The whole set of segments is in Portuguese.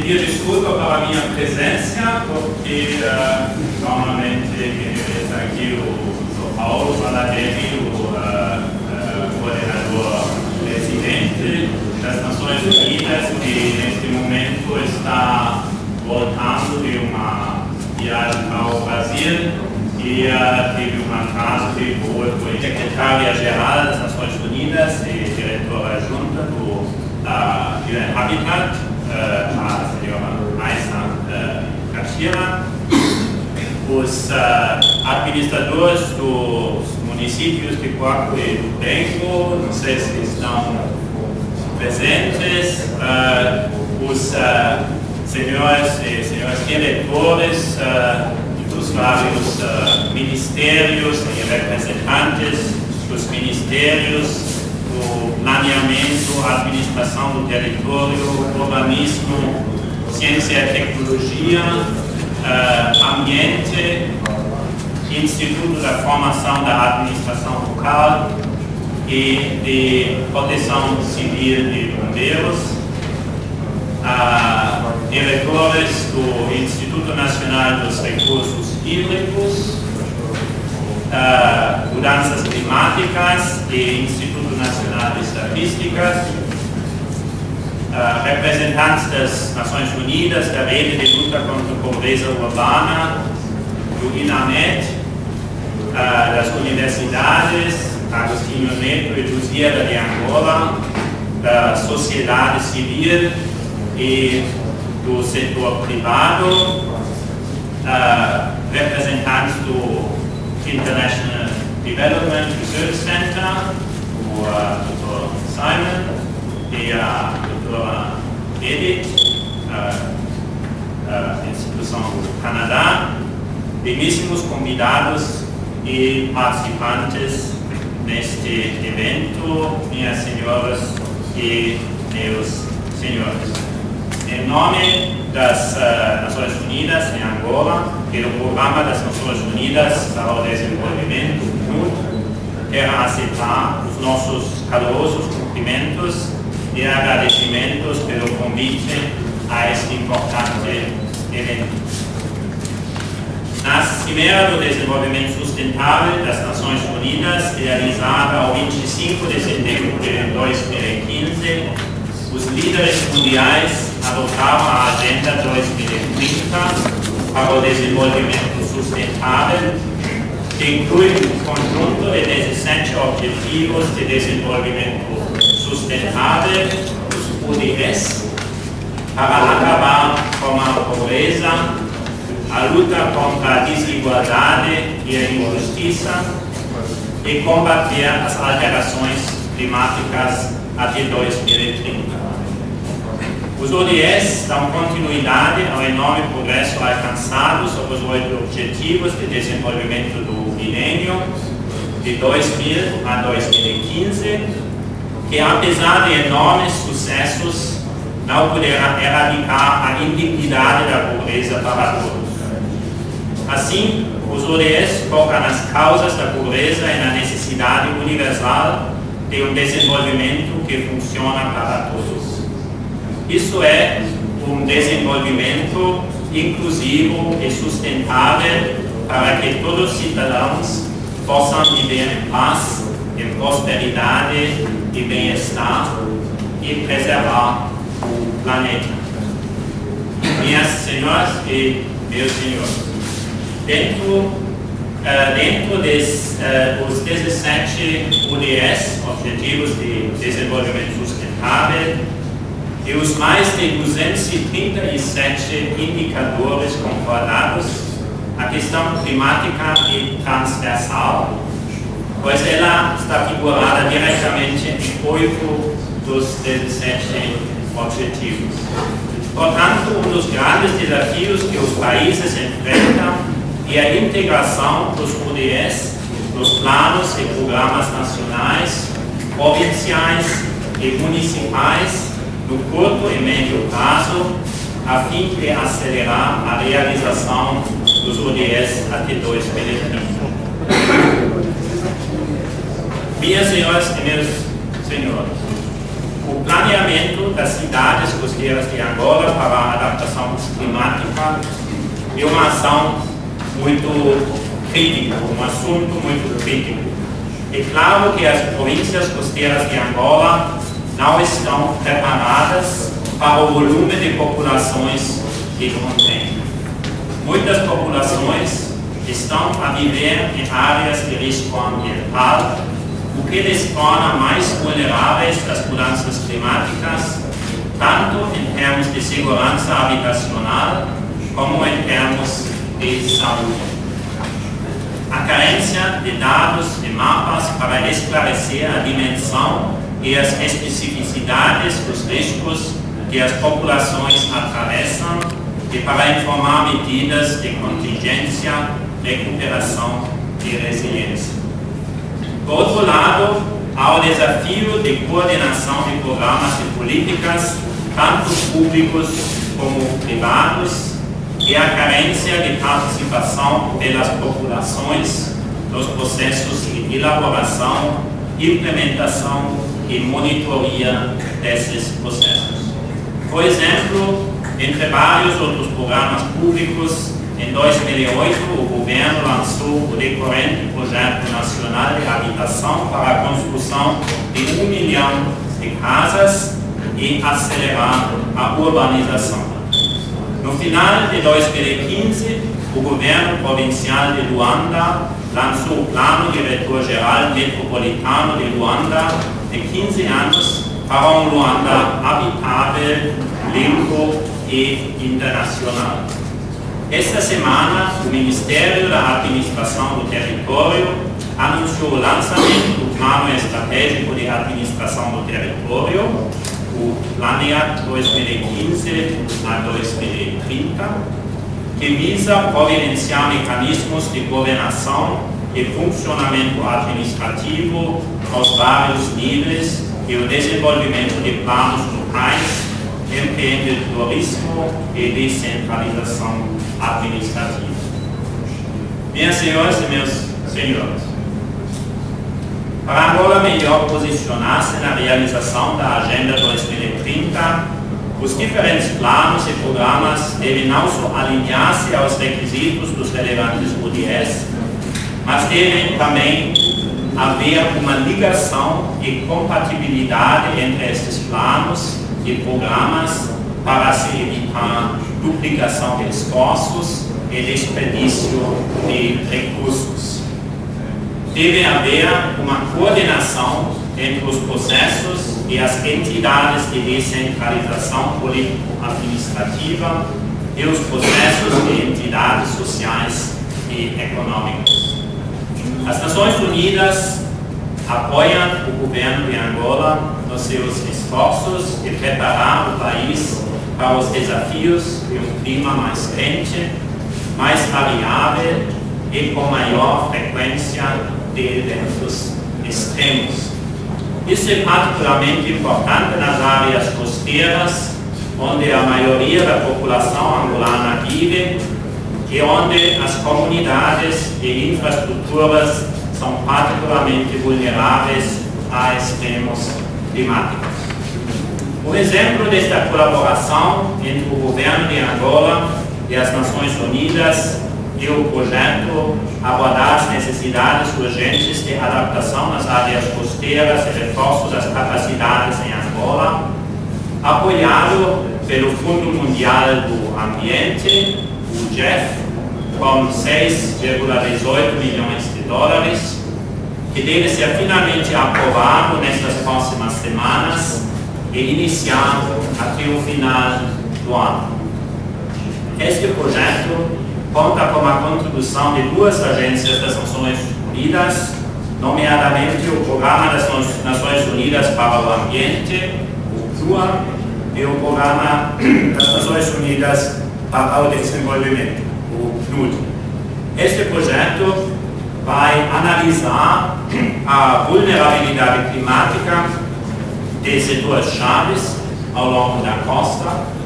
pedir desculpa pela minha presença, porque normalmente quem está aqui o Paulo Valadelli, o coordenador presidente das Nações Unidas, que neste momento está voltando de uma viagem ao Brasil e teve um atraso de voo com a secretária-geral das Nações Unidas e diretora junta do UN Habitat, a senhora Aissa Kachira. Os administradores dos municípios de Coaco e do Bengo, não sei se estão presentes, os senhores e senhoras diretores dos vários ministérios e representantes dos ministérios do planeamento, administração do território, urbanismo, ciência e tecnologia, ambiente, Instituto da Formação da Administração Local e de Proteção Civil e Bombeiros, diretores do Instituto Nacional dos Recursos Hídricos, Mudanças Climáticas e Instituto Nacional de Estatísticas, representantes das Nações Unidas, da Rede de Luta contra a Pobreza Urbana, do INAMED, das universidades, Agostinho Neto e Lusíada de Angola, da sociedade civil e do setor privado, representantes do International Development Research Center, o Dr. Simon e a doutora Edith, instituição do Canadá, digníssimos convidados e participantes neste evento, minhas senhoras e meus senhores. Em nome das Nações Unidas em Angola e do Programa das Nações Unidas para o Desenvolvimento, quero aceitar os nossos calorosos cumprimentos e agradecimentos pelo convite a este importante evento. Na Cimeira do Desenvolvimento Sustentável das Nações Unidas, realizada ao 25 de setembro de 2015, os líderes mundiais adotaram a Agenda 2030 para o Desenvolvimento Sustentável, que inclui um conjunto de 17 Objetivos de Desenvolvimento Sustentável, os ODS, para acabar com a pobreza, a luta contra a desigualdade e a injustiça e combater as alterações climáticas até 2030. Os ODS dão continuidade ao enorme progresso alcançado sobre os 8 Objetivos de Desenvolvimento do Milênio de 2000 a 2015, que apesar de enormes sucessos, não poderá erradicar a indignidade da pobreza para todos. Assim, os ODS focam nas causas da pobreza e na necessidade universal de um desenvolvimento que funciona para todos. Isso é um desenvolvimento inclusivo e sustentável para que todos os cidadãos possam viver em paz, em prosperidade e bem-estar e preservar o planeta. Minhas senhoras e meus senhores, dentro dos 17 ODS, Objetivos de Desenvolvimento Sustentável, e os mais de 237 indicadores concordados, a questão climática é transversal, pois ela está figurada diretamente em 8 dos 17 objetivos. Portanto, um dos grandes desafios que os países enfrentam é a integração dos ODS nos planos e programas nacionais, provinciais e municipais no curto e médio prazo, a fim de acelerar a realização dos ODS até 2030. Minhas senhoras e meus senhores, o planeamento das cidades costeiras de Angola para a adaptação climática é uma ação muito crítica, um assunto muito crítico. É claro que as províncias costeiras de Angola não estão preparadas para o volume de populações que contém. Muitas populações estão a viver em áreas de risco ambiental, o que lhes torna mais vulneráveis às mudanças climáticas, tanto em termos de segurança habitacional como em termos de saúde. A carência de dados e mapas para esclarecer a dimensão e as especificidades dos riscos que as populações atravessam e para informar medidas de contingência, recuperação e resiliência. Por outro lado, há o desafio de coordenação de programas e políticas, tanto públicos como privados, e a carência de participação pelas populações nos processos de elaboração, implementação e monitoria desses processos. Por exemplo, entre vários outros programas públicos, em 2008 o governo lançou o decorrente Projeto Nacional de Habitação para a construção de 1 milhão de casas e acelerar a urbanização. No final de 2015, o governo provincial de Luanda lançou o Plano Diretor-Geral Metropolitano de Luanda de 15 anos para um Luanda habitável, limpo e internacional. Esta semana, o Ministério da Administração do Território anunciou o lançamento do Plano Estratégico de Administração do Território, o Planeat 2015 a 2030, que visa providenciar mecanismos de governação e funcionamento administrativo aos vários níveis e o desenvolvimento de planos locais, empreendedorismo e descentralização administrativa. Minhas senhoras e meus senhores, para Angola melhor posicionar-se na realização da Agenda 2030, os diferentes planos e programas devem não só alinhar-se aos requisitos dos relevantes ODS, mas devem também haver uma ligação e compatibilidade entre estes planos e programas para se evitar duplicação de esforços e desperdício de recursos. Deve haver uma coordenação entre os processos e as entidades de descentralização político-administrativa e os processos de entidades sociais e econômicas. As Nações Unidas apoiam o governo de Angola nos seus esforços de preparar o país para os desafios de um clima mais quente, mais variável e com maior frequência de eventos extremos. Isso é particularmente importante nas áreas costeiras, onde a maioria da população angolana vive e onde as comunidades e infraestruturas são particularmente vulneráveis a extremos climáticos. Um exemplo desta colaboração entre o governo de Angola e as Nações Unidas é o projeto Abordar as necessidades urgentes de adaptação nas áreas costeiras e reforço das capacidades em Angola, apoiado pelo Fundo Mundial do Ambiente, o GEF, com 6,18 milhões de dólares, que deve ser finalmente aprovado nestas próximas semanas e iniciado até o final do ano. Este projeto conta com a contribuição de duas agências das Nações Unidas, nomeadamente o Programa das Nações Unidas para o Ambiente, o PNUD, e o Programa das Nações Unidas para o Desenvolvimento, o PNUD. Este projeto vai analisar a vulnerabilidade climática de setores chaves ao longo da costa,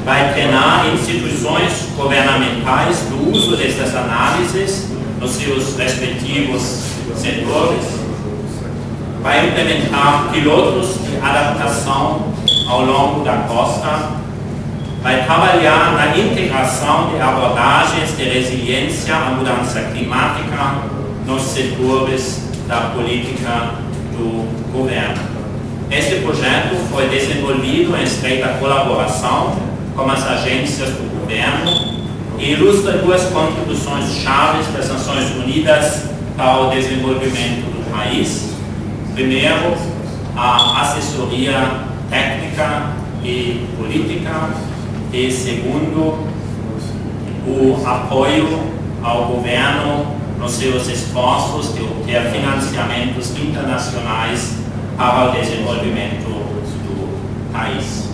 vai treinar instituições governamentais do uso destas análises nos seus respectivos setores, vai implementar pilotos de adaptação ao longo da costa, vai trabalhar na integração de abordagens de resiliência à mudança climática nos setores da política do governo. Este projeto foi desenvolvido em estreita colaboração com as agências do governo e ilustra duas contribuições chaves das Nações Unidas para o desenvolvimento do país. Primeiro, a assessoria técnica e política, e segundo, o apoio ao governo nos seus esforços de obter financiamentos internacionais para o desenvolvimento do país.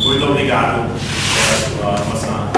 Muito obrigado pela sua atenção.